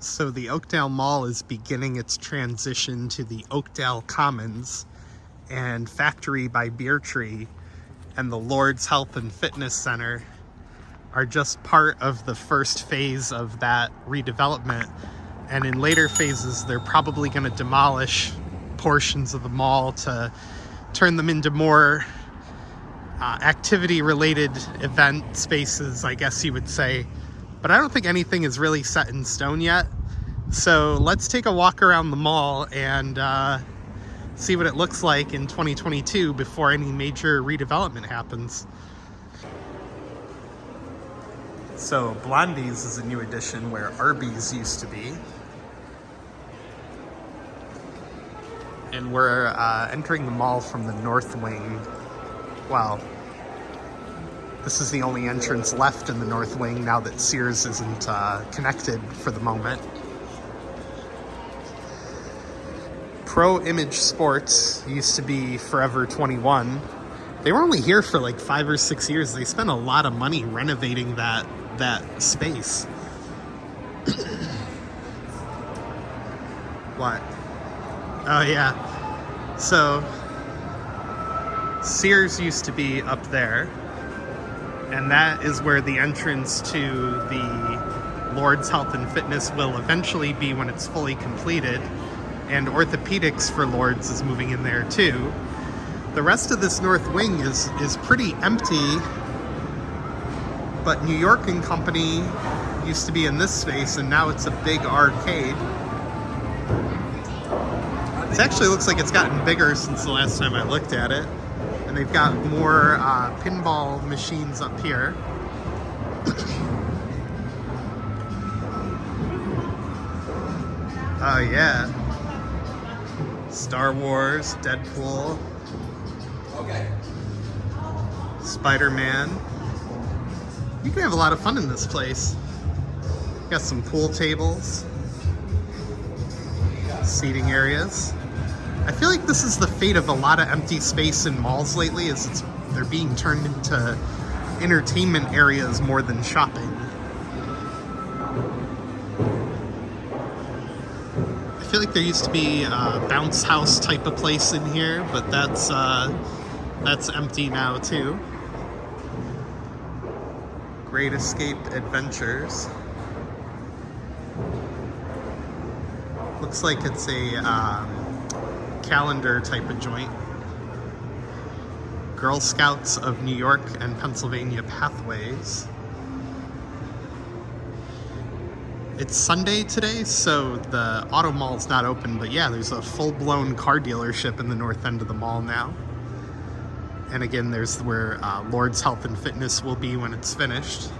So the Oakdale Mall is beginning its transition to the Oakdale Commons, and Factory by Beer Tree and the Lord's Health and Fitness Center are just part of the first phase of that redevelopment. And in later phases, they're probably going to demolish portions of the mall to turn them into more activity-related event spaces, I guess you would say. But I don't think anything is really set in stone yet. So let's take a walk around the mall and see what it looks like in 2022 before any major redevelopment happens. So Blondie's is a new addition where Arby's used to be. And we're entering the mall from the north wing. Wow. This is the only entrance left in the north wing now that Sears isn't connected for the moment. Pro Image Sports used to be Forever 21. They were only here for like 5 or 6 years. They spent a lot of money renovating that space. What? Oh yeah. So Sears used to be up there, and that is where the entrance to the Lord's Health and Fitness will eventually be when it's fully completed. And orthopedics for Lord's is moving in there too. The rest of this north wing is pretty empty, but New York and Company used to be in this space, and now it's a big arcade. It actually looks like it's gotten bigger since the last time I looked at it. And they've got more pinball machines up here. Oh yeah. Star Wars, Deadpool. Okay. Spider-Man. You can have a lot of fun in this place. Got some pool tables. Seating areas. I feel like this is the fate of a lot of empty space in malls lately, is they're being turned into entertainment areas more than shopping. I feel like there used to be a bounce house type of place in here, but that's empty now too. Great Escape Adventures. Looks like it's a calendar type of joint. Girl Scouts of New York and Pennsylvania Pathways. It's Sunday today, so the auto mall's not open, but yeah, there's a full-blown car dealership in the north end of the mall now. And again, there's where Lord's Health and Fitness will be when it's finished.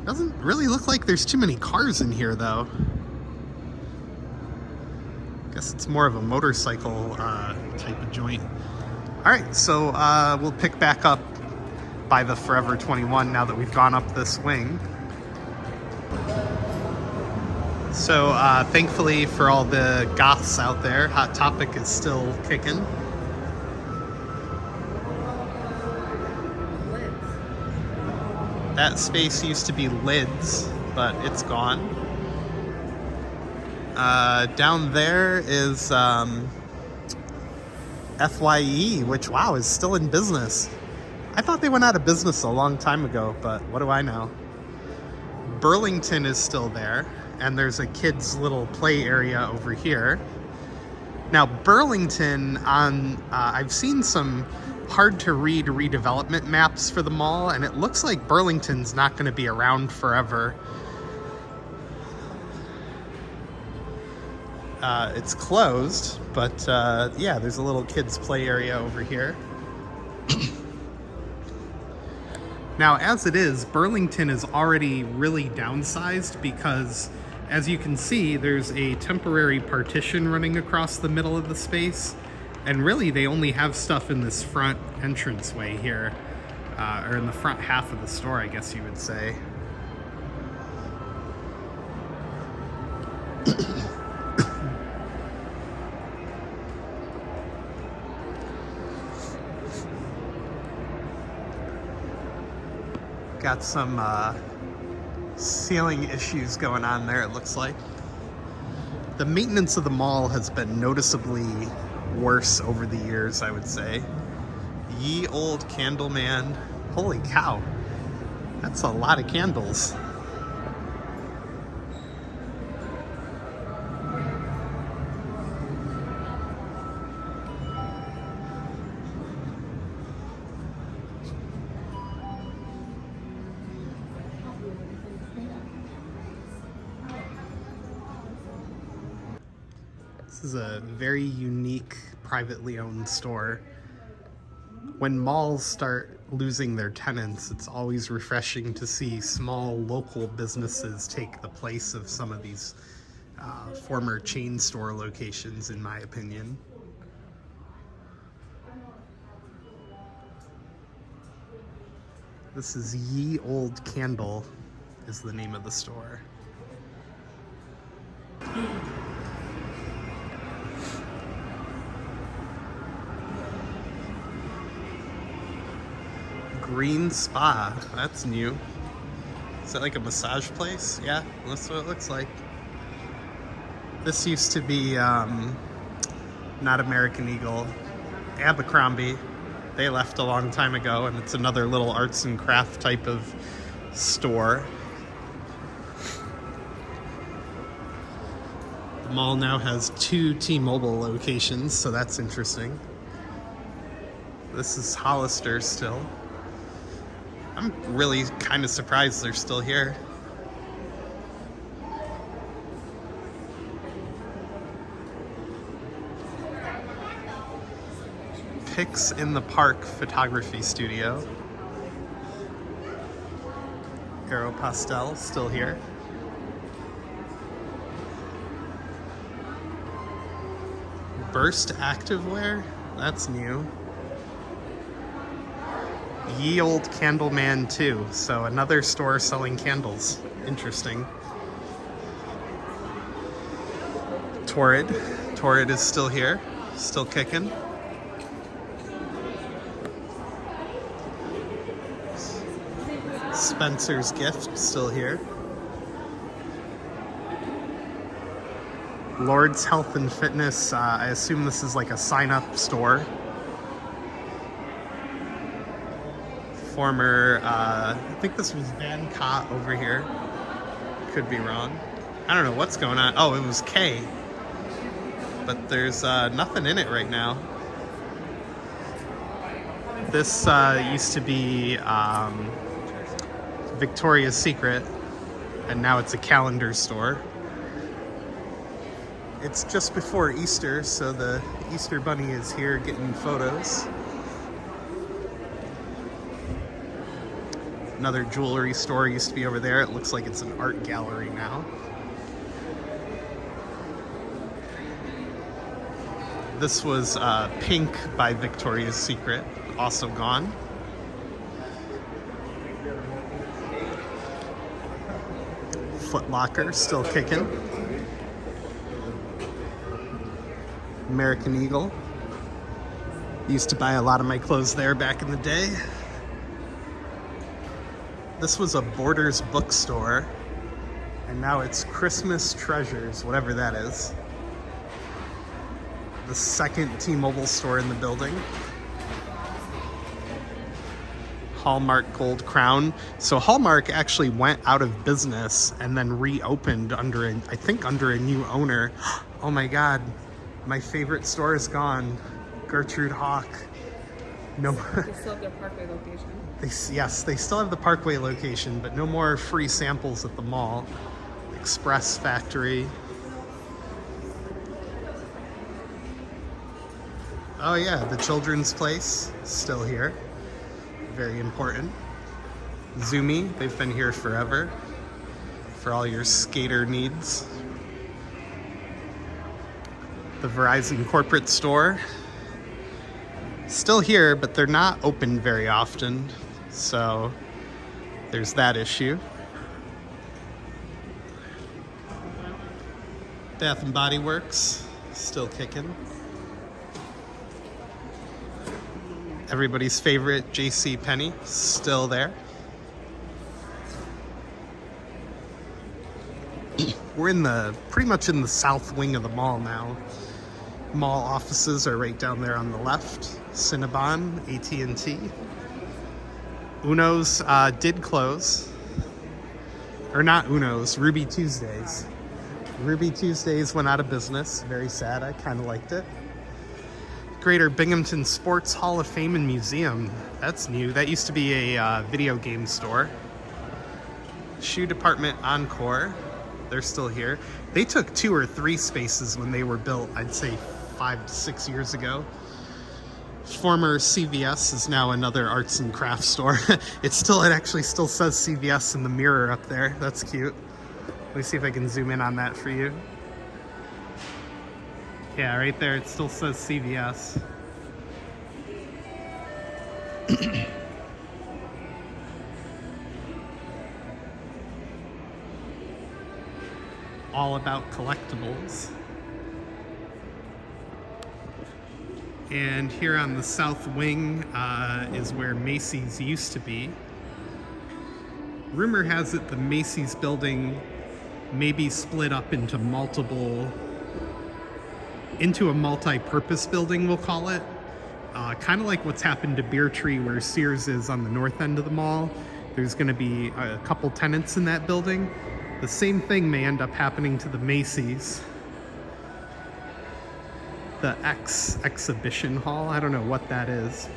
Doesn't really look like there's too many cars in here, though. Guess it's more of a motorcycle type of joint. All right, so we'll pick back up by the Forever 21 now that we've gone up this wing. So thankfully for all the goths out there, Hot Topic is still kicking. That space used to be Lids, but it's gone. Down there is FYE, which, wow, is still in business. I thought they went out of business a long time ago, but what do I know? Burlington is still there, and there's a kids' little play area over here. Now, Burlington, I've seen some hard-to-read redevelopment maps for the mall, and it looks like Burlington's not going to be around forever. It's closed, but yeah, there's a little kids' play area over here. Now, as it is, Burlington is already really downsized because, as you can see, there's a temporary partition running across the middle of the space. And really, they only have stuff in this front entranceway here, or in the front half of the store, I guess you would say. Got some ceiling issues going on there, it looks like. The maintenance of the mall has been noticeably worse over the years, I would say. Ye Old Candle Man. Holy cow. That's a lot of candles. This is a very unique, privately owned store. When malls start losing their tenants, it's always refreshing to see small local businesses take the place of some of these former chain store locations, in my opinion. This is Ye Old Candle is the name of the store. Green Spa, that's new. Is that like a massage place? Yeah, that's what it looks like. This used to be not American Eagle, Abercrombie. They left a long time ago, and it's another little arts and craft type of store. The mall now has 2 T-Mobile locations, so that's interesting. This is Hollister still. I'm really kind of surprised they're still here. Pics in the Park photography studio. Aeropostale still here. Burst Activewear, that's new. Ye Old Candle Man 2, so another store selling candles. Interesting. Torrid is still here, still kicking. Spencer's Gift still here. Lord's Health and Fitness, I assume this is like a sign-up store. Former, I think this was Van Cott over here. Could be wrong. I don't know what's going on. Oh, it was K. But there's nothing in it right now. This used to be Victoria's Secret, and now it's a calendar store. It's just before Easter, so the Easter Bunny is here getting photos. Another jewelry store used to be over there. It looks like it's an art gallery now. This was Pink by Victoria's Secret, also gone. Foot Locker, still kicking. American Eagle. Used to buy a lot of my clothes there back in the day. This was a Borders bookstore, and now it's Christmas Treasures, whatever that is. The second T-Mobile store in the building. Hallmark Gold Crown. So Hallmark actually went out of business and then reopened under, I think under a new owner. Oh my God, my favorite store is gone. Gertrude Hawk. No. They still have their Parkway location. Yes, they still have the Parkway location, but no more free samples at the mall. Express Factory. Oh yeah, the Children's Place, still here. Very important. Zumi, they've been here forever for all your skater needs. The Verizon corporate store, still here, but they're not open very often, so there's that issue. Bath and Body Works, still kicking. Everybody's favorite JCPenney, still there. We're in the pretty much in the south wing of the mall now. Mall offices are right down there on the left. Cinnabon, AT&T. Uno's did close. Or not Uno's, Ruby Tuesdays. Ruby Tuesdays went out of business. Very sad. I kind of liked it. Greater Binghamton Sports Hall of Fame and Museum. That's new. That used to be a video game store. Shoe Department Encore. They're still here. They took 2 or 3 spaces when they were built, I'd say 5 to 6 years ago. Former CVS is now another arts and crafts store. It actually still says CVS in the mirror up there. That's cute. Let me see if I can zoom in on that for you. Yeah, right there it still says CVS. All about collectibles. And here on the south wing is where Macy's used to be. Rumor has it the Macy's building may be split up into a multi-purpose building, we'll call it. Kind of like what's happened to Beer Tree, where Sears is on the north end of the mall. There's going to be a couple tenants in that building. The same thing may end up happening to the Macy's. The Exhibition Hall, I don't know what that is.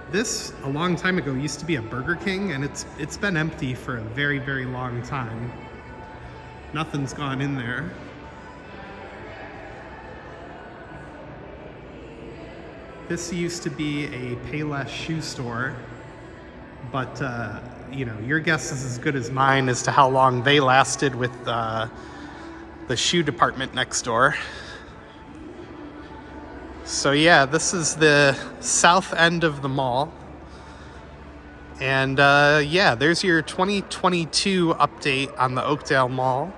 This, a long time ago, used to be a Burger King, and it's been empty for a very, very long time. Nothing's gone in there. This used to be a Payless shoe store, but you know, your guess is as good as mine as to how long they lasted with the shoe department next door. So yeah, this is the south end of the mall. And yeah, there's your 2022 update on the Oakdale Mall.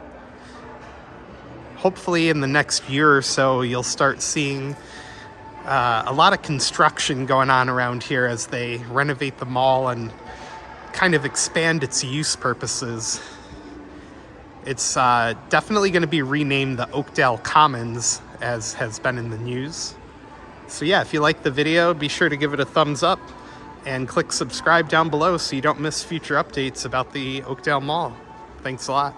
Hopefully in the next year or so, you'll start seeing a lot of construction going on around here as they renovate the mall and kind of expand its use purposes. It's definitely going to be renamed the Oakdale Commons, as has been in the news. So yeah, if you like the video, be sure to give it a thumbs up and click subscribe down below so you don't miss future updates about the Oakdale Mall. Thanks a lot.